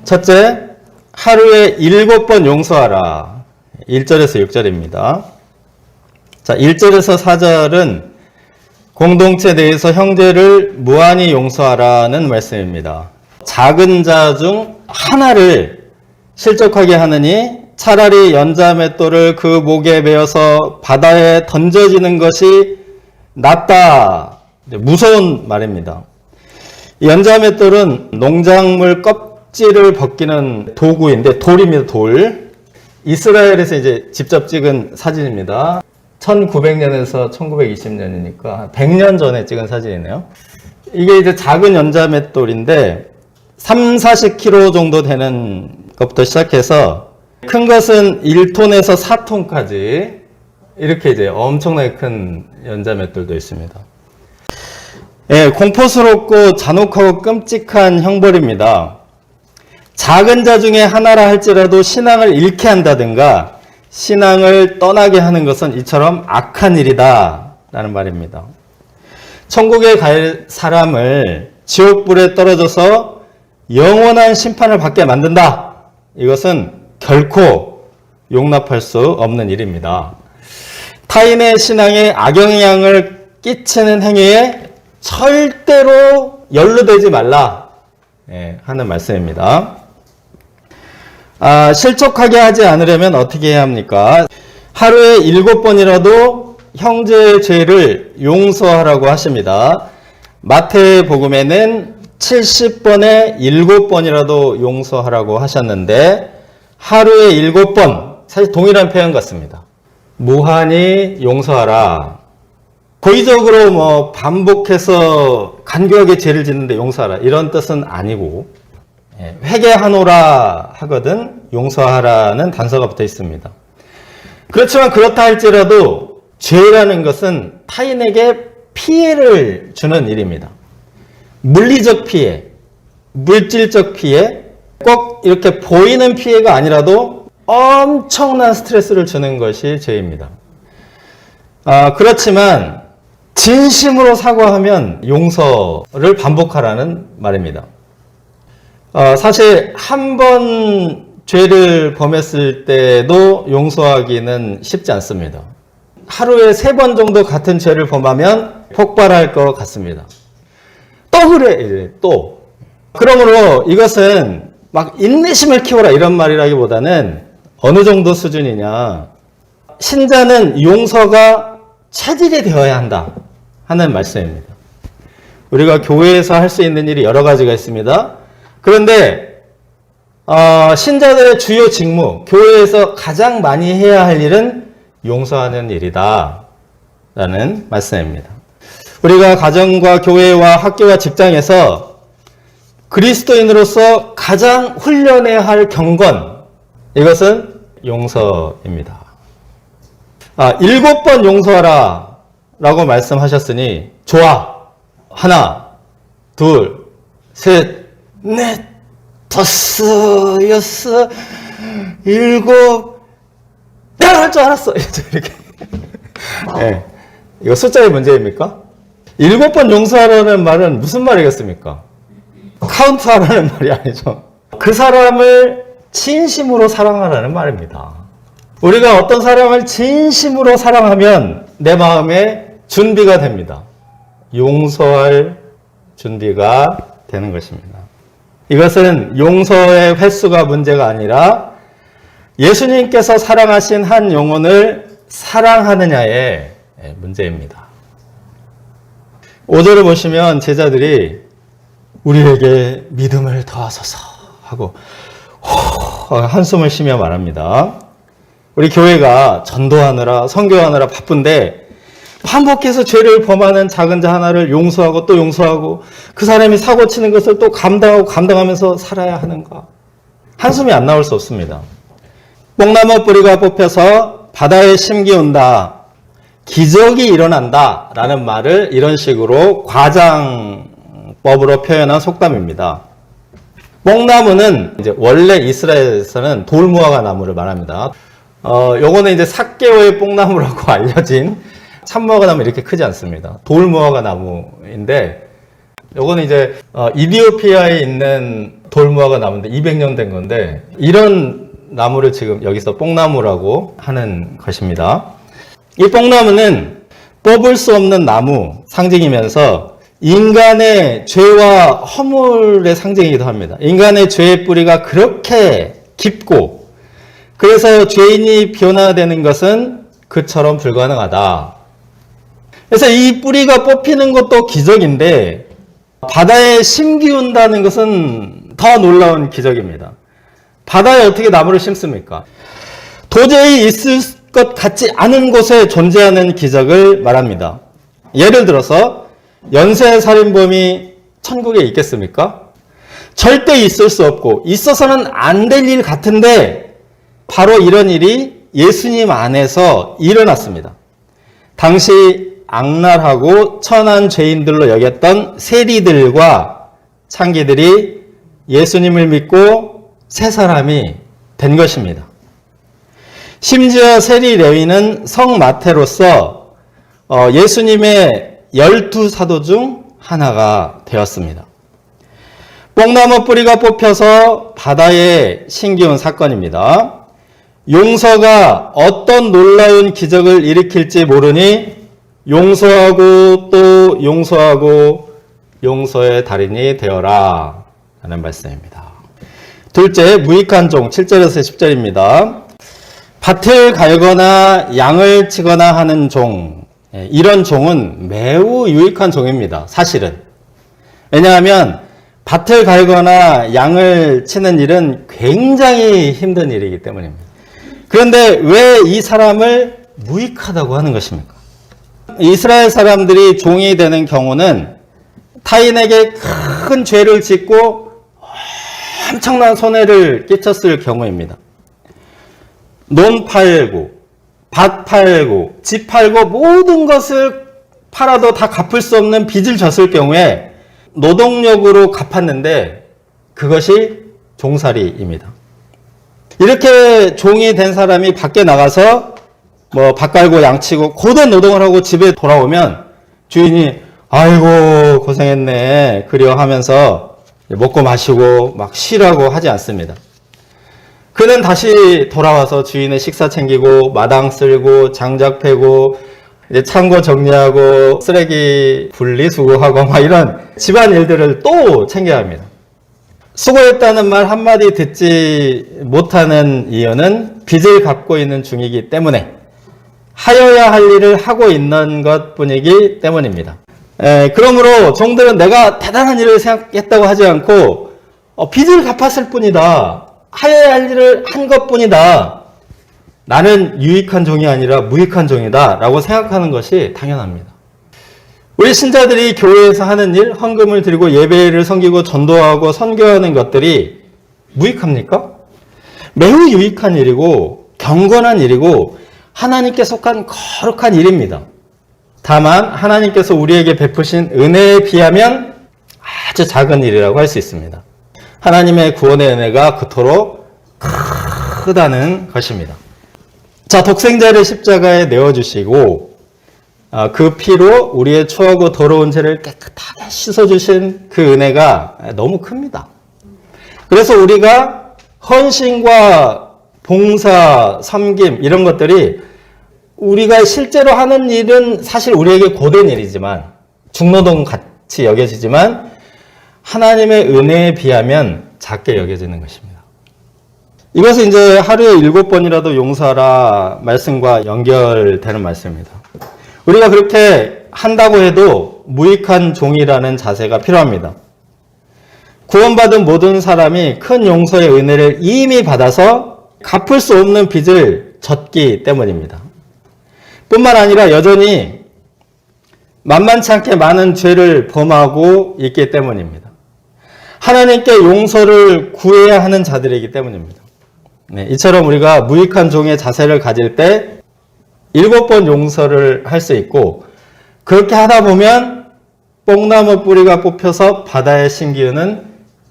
첫째, 하루에 7번 용서하라. 1절에서 6절입니다. 자, 1절에서 4절은 공동체 내에서 형제를 무한히 용서하라는 말씀입니다. 작은 자 중 하나를 실족하게 하느니 차라리 연자맷돌을 그 목에 매어서 바다에 던져지는 것이 낫다. 무서운 말입니다. 연자맷돌은 농작물 껍질을 벗기는 도구인데, 돌입니다, 돌. 이스라엘에서 이제 직접 찍은 사진입니다. 1900년에서 1920년이니까 100년 전에 찍은 사진이네요. 이게 이제 작은 연자맷돌인데 30-40kg 정도 되는 것부터 시작해서 큰 것은 1톤에서 4톤까지 이렇게 이제 엄청나게 큰 연자맷돌도 있습니다. 예, 공포스럽고 잔혹하고 끔찍한 형벌입니다. 작은 자 중에 하나라 할지라도 신앙을 잃게 한다든가 신앙을 떠나게 하는 것은 이처럼 악한 일이다 라는 말입니다. 천국에 갈 사람을 지옥불에 떨어져서 영원한 심판을 받게 만든다. 이것은 결코 용납할 수 없는 일입니다. 타인의 신앙에 악영향을 끼치는 행위에 절대로 연루되지 말라 하는 말씀입니다. 실족하게 하지 않으려면 어떻게 해야 합니까? 하루에 7번이라도 형제의 죄를 용서하라고 하십니다. 마태복음에는 70번에 7번이라도 용서하라고 하셨는데 하루에 7번, 사실 동일한 표현 같습니다. 무한히 용서하라. 고의적으로 반복해서 간교하게 죄를 짓는데 용서하라 이런 뜻은 아니고, 회개하노라 하거든 용서하라는 단서가 붙어 있습니다. 그렇지만 그렇다 할지라도 죄라는 것은 타인에게 피해를 주는 일입니다. 물리적 피해, 물질적 피해, 꼭 이렇게 보이는 피해가 아니라도 엄청난 스트레스를 주는 것이 죄입니다. 그렇지만 진심으로 사과하면 용서를 반복하라는 말입니다. 사실 한 번 죄를 범했을 때도 용서하기는 쉽지 않습니다. 하루에 3번 정도 같은 죄를 범하면 폭발할 것 같습니다. 또 그래, 또. 그러므로 이것은 막 인내심을 키워라 이런 말이라기보다는 어느 정도 수준이냐. 신자는 용서가 체질이 되어야 한다 하는 말씀입니다. 우리가 교회에서 할 수 있는 일이 여러 가지가 있습니다. 그런데 신자들의 주요 직무, 교회에서 가장 많이 해야 할 일은 용서하는 일이다 라는 말씀입니다. 우리가 가정과 교회와 학교와 직장에서 그리스도인으로서 가장 훈련해야 할 경건, 이것은 용서입니다. 7번 용서하라 라고 말씀하셨으니 좋아. 하나, 둘, 셋, 넷, 다섯, 여섯, 일곱, 내가 할 줄 알았어. 이렇게. 네. 이거 숫자의 문제입니까? 7번 용서하라는 말은 무슨 말이겠습니까? 카운트하라는 말이 아니죠. 그 사람을 진심으로 사랑하라는 말입니다. 우리가 어떤 사람을 진심으로 사랑하면 내 마음에 준비가 됩니다. 용서할 준비가 되는 것입니다. 이것은 용서의 횟수가 문제가 아니라 예수님께서 사랑하신 한 영혼을 사랑하느냐의 문제입니다. 5절을 보시면 제자들이 우리에게 믿음을 더하소서 하고 한숨을 쉬며 말합니다. 우리 교회가 전도하느라 선교하느라 바쁜데 반복해서 죄를 범하는 작은 자 하나를 용서하고 또 용서하고 그 사람이 사고 치는 것을 또 감당하면서 살아야 하는가? 한숨이 안 나올 수 없습니다. 뽕나무 뿌리가 뽑혀서 바다에 심기운다. 기적이 일어난다 라는 말을 이런 식으로 과장법으로 표현한 속담입니다. 뽕나무는 이제 원래 이스라엘에서는 돌무화과 나무를 말합니다. 요거는 이제 삭개오의 뽕나무라고 알려진 참무화과 나무 이렇게 크지 않습니다. 돌무화과 나무인데 요거는 이제 이디오피아에 있는 돌무화가 나무인데 200년 된 건데 이런 나무를 지금 여기서 뽕나무라고 하는 것입니다. 이 뽕나무는 뽑을 수 없는 나무 상징이면서 인간의 죄와 허물의 상징이기도 합니다. 인간의 죄의 뿌리가 그렇게 깊고 그래서 죄인이 변화되는 것은 그처럼 불가능하다. 그래서 이 뿌리가 뽑히는 것도 기적인데 바다에 심기운다는 것은 더 놀라운 기적입니다. 바다에 어떻게 나무를 심습니까? 도저히 있을 것 같지 않은 곳에 존재하는 기적을 말합니다. 예를 들어서 연쇄살인범이 천국에 있겠습니까? 절대 있을 수 없고 있어서는 안 될 일 같은데 바로 이런 일이 예수님 안에서 일어났습니다. 당시 악랄하고 천한 죄인들로 여겼던 세리들과 창기들이 예수님을 믿고 새 사람이 된 것입니다. 심지어 세리 레위는 성 마태로서 예수님의 12사도 중 하나가 되었습니다. 뽕나무 뿌리가 뽑혀서 바다에 신기운 사건입니다. 용서가 어떤 놀라운 기적을 일으킬지 모르니 용서하고 또 용서하고 용서의 달인이 되어라 라는 말씀입니다. 둘째, 무익한 종 7절에서 10절입니다. 밭을 갈거나 양을 치거나 하는 종, 이런 종은 매우 유익한 종입니다. 사실은. 왜냐하면 밭을 갈거나 양을 치는 일은 굉장히 힘든 일이기 때문입니다. 그런데 왜 이 사람을 무익하다고 하는 것입니까? 이스라엘 사람들이 종이 되는 경우는 타인에게 큰 죄를 짓고 엄청난 손해를 끼쳤을 경우입니다. 논 팔고, 밭 팔고, 집 팔고 모든 것을 팔아도 다 갚을 수 없는 빚을 졌을 경우에 노동력으로 갚았는데 그것이 종살이입니다. 이렇게 종이 된 사람이 밖에 나가서 밭 갈고 양치고 고된 노동을 하고 집에 돌아오면 주인이 아이고 고생했네 그려 하면서 먹고 마시고 막 쉬라고 하지 않습니다. 그는 다시 돌아와서 주인의 식사 챙기고 마당 쓸고 장작 패고 이제 창고 정리하고 쓰레기 분리수거하고 막 이런 집안 일들을 또 챙겨야 합니다. 수고했다는 말 한마디 듣지 못하는 이유는 빚을 갚고 있는 중이기 때문에 하여야 할 일을 하고 있는 것 뿐이기 때문입니다. 그러므로 종들은 내가 대단한 일을 생각했다고 하지 않고 빚을 갚았을 뿐이다. 하여야 할 일을 한 것 뿐이다. 나는 유익한 종이 아니라 무익한 종이다 라고 생각하는 것이 당연합니다. 우리 신자들이 교회에서 하는 일, 헌금을 드리고 예배를 섬기고 전도하고 선교하는 것들이 무익합니까? 매우 유익한 일이고 경건한 일이고 하나님께 속한 거룩한 일입니다. 다만 하나님께서 우리에게 베푸신 은혜에 비하면 아주 작은 일이라고 할 수 있습니다. 하나님의 구원의 은혜가 그토록 크다는 것입니다. 자, 독생자를 십자가에 내어주시고 그 피로 우리의 추하고 더러운 죄를 깨끗하게 씻어주신 그 은혜가 너무 큽니다. 그래서 우리가 헌신과 봉사, 섬김 이런 것들이 우리가 실제로 하는 일은 사실 우리에게 고된 일이지만 중노동 같이 여겨지지만 하나님의 은혜에 비하면 작게 여겨지는 것입니다. 이것은 이제 하루에 7번이라도 용서하라 말씀과 연결되는 말씀입니다. 우리가 그렇게 한다고 해도 무익한 종이라는 자세가 필요합니다. 구원받은 모든 사람이 큰 용서의 은혜를 이미 받아서 갚을 수 없는 빚을 졌기 때문입니다. 뿐만 아니라 여전히 만만치 않게 많은 죄를 범하고 있기 때문입니다. 하나님께 용서를 구해야 하는 자들이기 때문입니다. 이처럼 우리가 무익한 종의 자세를 가질 때 7번 용서를 할 수 있고 그렇게 하다 보면 뽕나무 뿌리가 뽑혀서 바다에 심기우는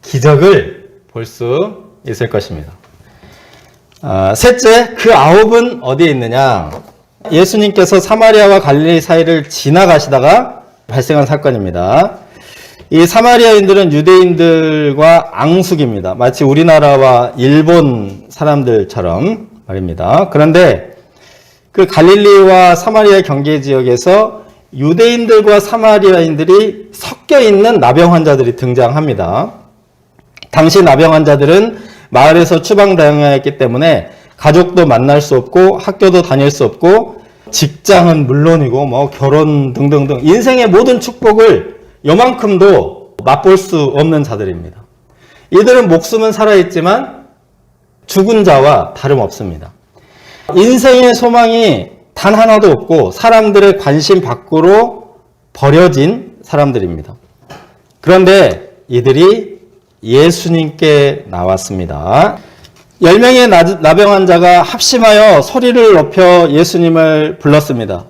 기적을 볼 수 있을 것입니다. 셋째, 그 9은 어디에 있느냐? 예수님께서 사마리아와 갈릴리 사이를 지나가시다가 발생한 사건입니다. 이 사마리아인들은 유대인들과 앙숙입니다. 마치 우리나라와 일본 사람들처럼 말입니다. 그런데 그 갈릴리와 사마리아 경계 지역에서 유대인들과 사마리아인들이 섞여 있는 나병 환자들이 등장합니다. 당시 나병 환자들은 마을에서 추방당했기 때문에 가족도 만날 수 없고 학교도 다닐 수 없고 직장은 물론이고 뭐 결혼 등등등 인생의 모든 축복을 요만큼도 맛볼 수 없는 자들입니다. 이들은 목숨은 살아있지만 죽은 자와 다름없습니다. 인생의 소망이 단 하나도 없고 사람들의 관심 밖으로 버려진 사람들입니다. 그런데 이들이 예수님께 나왔습니다. 10명의 나병 환자가 합심하여 소리를 높여 예수님을 불렀습니다.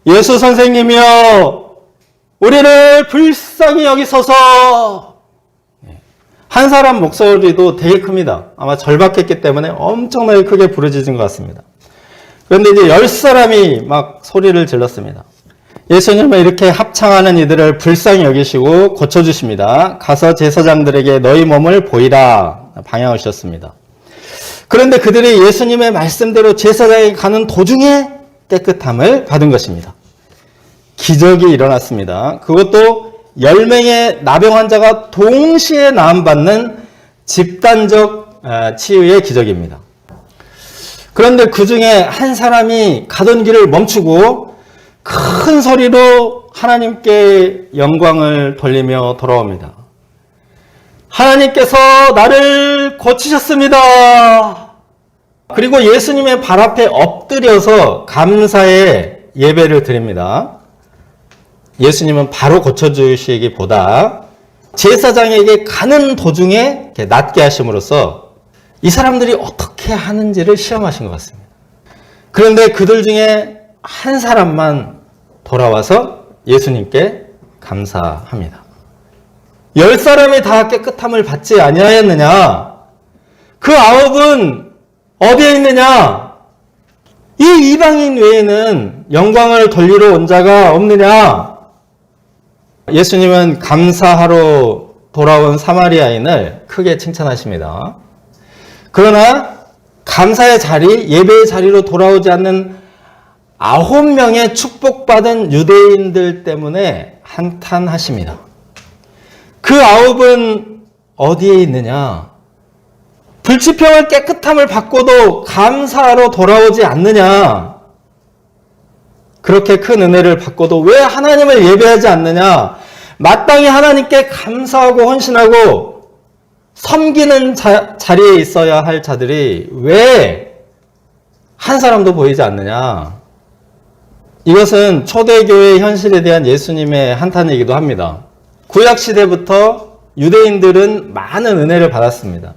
예수 선생님이여, 우리를 불쌍히 여기소서. 한 사람 목소리도 되게 큽니다. 아마 절박했기 때문에 엄청나게 크게 부르짖은 것 같습니다. 그런데 이제 10사람이 막 소리를 질렀습니다. 예수님은 이렇게 합창하는 이들을 불쌍히 여기시고 고쳐주십니다. 가서 제사장들에게 너희 몸을 보이라 방향을 주셨습니다. 그런데 그들이 예수님의 말씀대로 제사장에 가는 도중에 깨끗함을 받은 것입니다. 기적이 일어났습니다. 그것도 10명의 나병 환자가 동시에 나음받는 집단적 치유의 기적입니다. 그런데 그 중에 한 사람이 가던 길을 멈추고 큰 소리로 하나님께 영광을 돌리며 돌아옵니다. 하나님께서 나를 고치셨습니다. 그리고 예수님의 발 앞에 엎드려서 감사의 예배를 드립니다. 예수님은 바로 고쳐주시기보다 제사장에게 가는 도중에 낫게 하심으로써 이 사람들이 어떻게 하는지를 시험하신 것 같습니다. 그런데 그들 중에 한 사람만 돌아와서 예수님께 감사합니다. 10사람이 다 깨끗함을 받지 아니하였느냐? 그 9은 어디에 있느냐? 이 이방인 외에는 영광을 돌리러 온 자가 없느냐? 예수님은 감사하러 돌아온 사마리아인을 크게 칭찬하십니다. 그러나 감사의 자리, 예배의 자리로 돌아오지 않는 9명의 축복받은 유대인들 때문에 한탄하십니다. 그 9은 어디에 있느냐? 불치병을 깨끗함을 받고도 감사하러 돌아오지 않느냐? 그렇게 큰 은혜를 받고도 왜 하나님을 예배하지 않느냐? 마땅히 하나님께 감사하고 헌신하고 섬기는 자리에 있어야 할 자들이 왜 한 사람도 보이지 않느냐? 이것은 초대교회의 현실에 대한 예수님의 한탄이기도 합니다. 구약시대부터 유대인들은 많은 은혜를 받았습니다.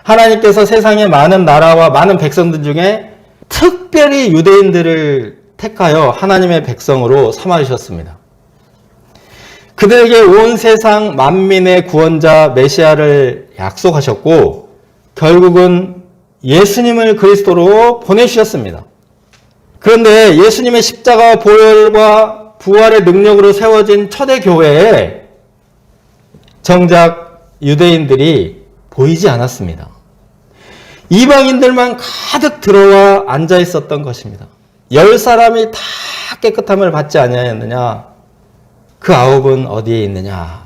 하나님께서 세상의 많은 나라와 많은 백성들 중에 특별히 유대인들을 택하여 하나님의 백성으로 삼아주셨습니다. 그들에게 온 세상 만민의 구원자 메시아를 약속하셨고 결국은 예수님을 그리스도로 보내주셨습니다. 그런데 예수님의 십자가와 보혈과 부활의 능력으로 세워진 초대교회에 정작 유대인들이 보이지 않았습니다. 이방인들만 가득 들어와 앉아 있었던 것입니다. 10사람이 다 깨끗함을 받지 아니하였느냐? 그 9은 어디에 있느냐?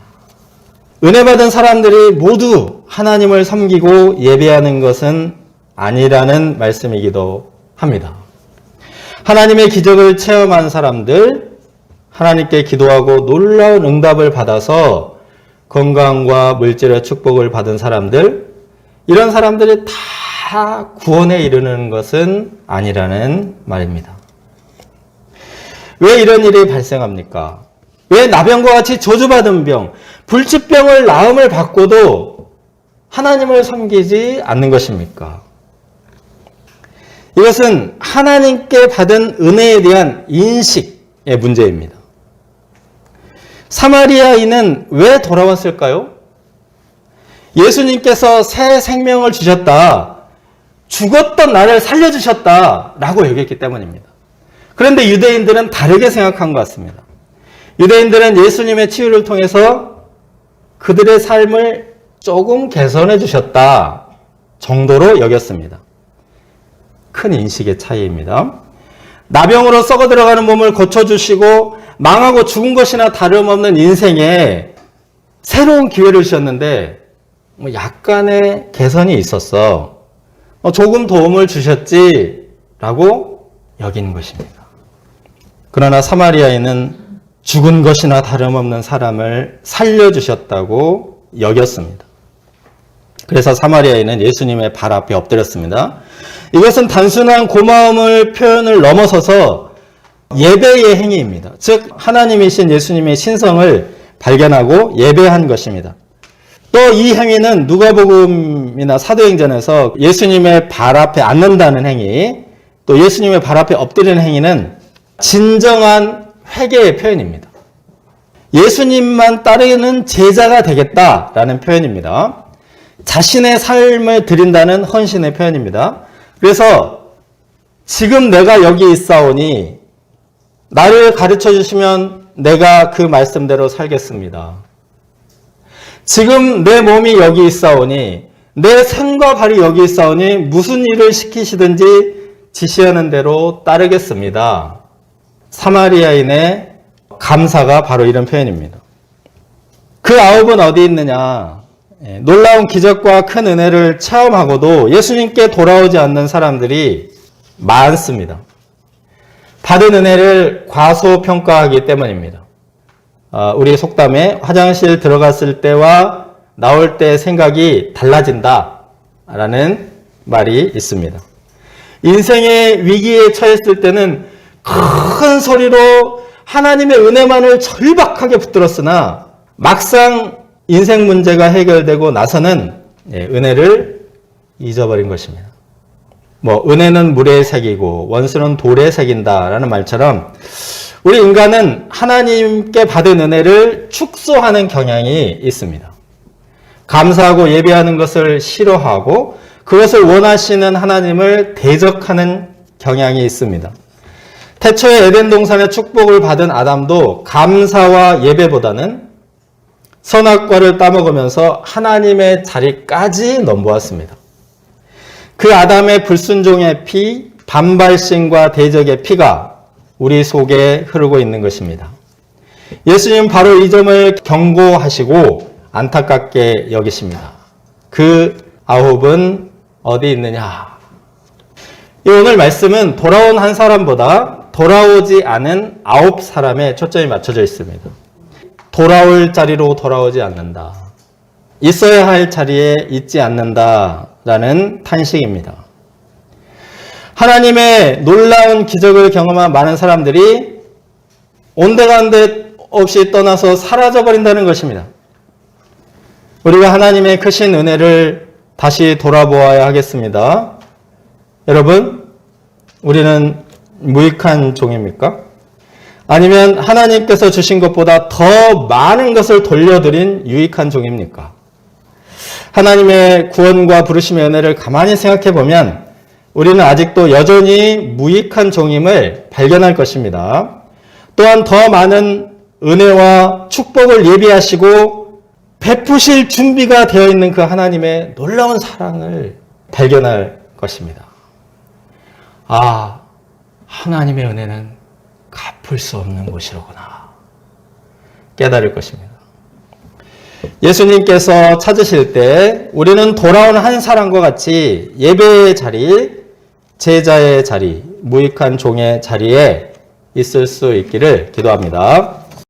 은혜 받은 사람들이 모두 하나님을 섬기고 예배하는 것은 아니라는 말씀이기도 합니다. 하나님의 기적을 체험한 사람들, 하나님께 기도하고 놀라운 응답을 받아서 건강과 물질의 축복을 받은 사람들, 이런 사람들이 다 구원에 이르는 것은 아니라는 말입니다. 왜 이런 일이 발생합니까? 왜 나병과 같이 저주받은 병, 불치병을 나음을 받고도 하나님을 섬기지 않는 것입니까? 이것은 하나님께 받은 은혜에 대한 인식의 문제입니다. 사마리아인은 왜 돌아왔을까요? 예수님께서 새 생명을 주셨다. 죽었던 나를 살려주셨다. 라고 얘기했기 때문입니다. 그런데 유대인들은 다르게 생각한 것 같습니다. 유대인들은 예수님의 치유를 통해서 그들의 삶을 조금 개선해 주셨다 정도로 여겼습니다. 큰 인식의 차이입니다. 나병으로 썩어 들어가는 몸을 고쳐주시고 망하고 죽은 것이나 다름없는 인생에 새로운 기회를 주셨는데 약간의 개선이 있었어. 조금 도움을 주셨지라고 여기는 것입니다. 그러나 사마리아인은 죽은 것이나 다름없는 사람을 살려주셨다고 여겼습니다. 그래서 사마리아인은 예수님의 발 앞에 엎드렸습니다. 이것은 단순한 고마움을 표현을 넘어서서 예배의 행위입니다. 즉 하나님이신 예수님의 신성을 발견하고 예배한 것입니다. 또 이 행위는 누가복음이나 사도행전에서 예수님의 발 앞에 앉는다는 행위, 또 예수님의 발 앞에 엎드리는 행위는 진정한 회개의 표현입니다. 예수님만 따르는 제자가 되겠다라는 표현입니다. 자신의 삶을 드린다는 헌신의 표현입니다. 그래서 지금 내가 여기 있사오니 나를 가르쳐 주시면 내가 그 말씀대로 살겠습니다. 지금 내 몸이 여기 있사오니 내 손과 발이 여기 있사오니 무슨 일을 시키시든지 지시하는 대로 따르겠습니다. 사마리아인의 감사가 바로 이런 표현입니다. 그 아홉은 어디 있느냐? 놀라운 기적과 큰 은혜를 체험하고도 예수님께 돌아오지 않는 사람들이 많습니다. 받은 은혜를 과소평가하기 때문입니다. 우리 속담에 화장실 들어갔을 때와 나올 때 생각이 달라진다 라는 말이 있습니다. 인생의 위기에 처했을 때는 큰 소리로 하나님의 은혜만을 절박하게 붙들었으나 막상 인생 문제가 해결되고 나서는 은혜를 잊어버린 것입니다. 은혜는 물에 새기고 원수는 돌에 새긴다라는 말처럼 우리 인간은 하나님께 받은 은혜를 축소하는 경향이 있습니다. 감사하고 예배하는 것을 싫어하고 그것을 원하시는 하나님을 대적하는 경향이 있습니다. 태초에 에덴 동산의 축복을 받은 아담도 감사와 예배보다는 선악과를 따먹으면서 하나님의 자리까지 넘보았습니다. 그 아담의 불순종의 피, 반발심과 대적의 피가 우리 속에 흐르고 있는 것입니다. 예수님 바로 이 점을 경고하시고 안타깝게 여기십니다. 그 아홉은 어디 있느냐? 오늘 말씀은 돌아온 한 사람보다 돌아오지 않은 9사람에 초점이 맞춰져 있습니다. 돌아올 자리로 돌아오지 않는다. 있어야 할 자리에 있지 않는다라는 탄식입니다. 하나님의 놀라운 기적을 경험한 많은 사람들이 온데간데 없이 떠나서 사라져버린다는 것입니다. 우리가 하나님의 크신 은혜를 다시 돌아보아야 하겠습니다. 여러분, 우리는 무익한 종입니까? 아니면 하나님께서 주신 것보다 더 많은 것을 돌려드린 유익한 종입니까? 하나님의 구원과 부르심의 은혜를 가만히 생각해 보면 우리는 아직도 여전히 무익한 종임을 발견할 것입니다. 또한 더 많은 은혜와 축복을 예비하시고 베푸실 준비가 되어 있는 그 하나님의 놀라운 사랑을 발견할 것입니다. 하나님의 은혜는 갚을 수 없는 것이로구나 깨달을 것입니다. 예수님께서 찾으실 때 우리는 돌아온 한 사람과 같이 예배의 자리, 제자의 자리, 무익한 종의 자리에 있을 수 있기를 기도합니다.